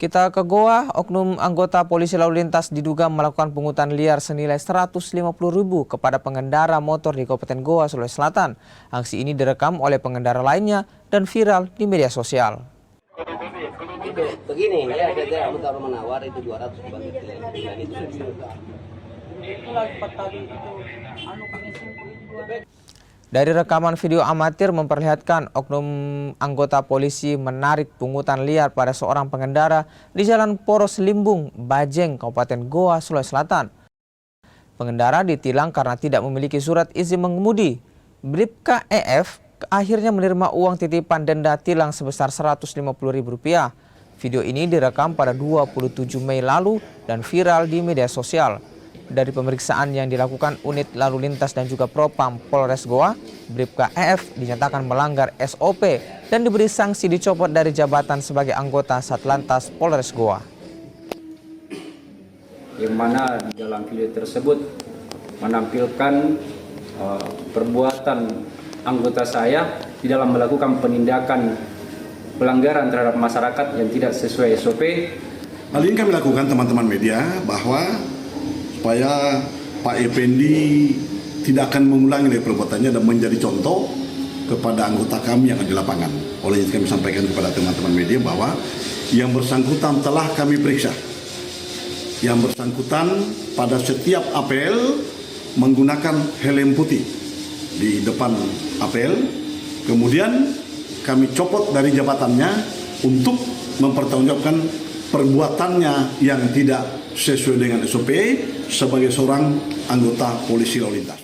Kita ke Goa, oknum anggota polisi lalu lintas diduga melakukan pungutan liar senilai Rp150.000 kepada pengendara motor di Kabupaten Goa, Sulawesi Selatan. Aksi ini direkam oleh pengendara lainnya dan viral di media sosial. Begini ya, saya taruh menawar itu 200 Dari rekaman video amatir memperlihatkan oknum anggota polisi menarik pungutan liar pada seorang pengendara di Jalan Poros Limbung, Bajeng, Kabupaten Goa, Sulawesi Selatan. Pengendara ditilang karena tidak memiliki surat izin mengemudi. Bribka EF akhirnya menerima uang titipan denda tilang sebesar Rp150.000. Video ini direkam pada 27 Mei lalu dan viral di media sosial. Dari pemeriksaan yang dilakukan unit lalu lintas dan juga Propam Polres Goa, Bribka EF dinyatakan melanggar SOP dan diberi sanksi dicopot dari jabatan sebagai anggota Satlantas Polres Goa. Yang mana dalam video tersebut menampilkan perbuatan anggota saya di dalam melakukan penindakan pelanggaran terhadap masyarakat yang tidak sesuai SOP. Hal ini kami lakukan teman-teman media bahwa supaya Pak Effendi tidak akan mengulangi dari perbuatannya dan menjadi contoh kepada anggota kami yang ada di lapangan. Oleh itu kami sampaikan kepada teman-teman media bahwa yang bersangkutan telah kami periksa. Yang bersangkutan pada setiap apel menggunakan helm putih di depan apel. Kemudian kami copot dari jabatannya untuk mempertanggungjawabkan perbuatannya yang tidak sesuai dengan SOP sebagai seorang anggota polisi lalu lintas.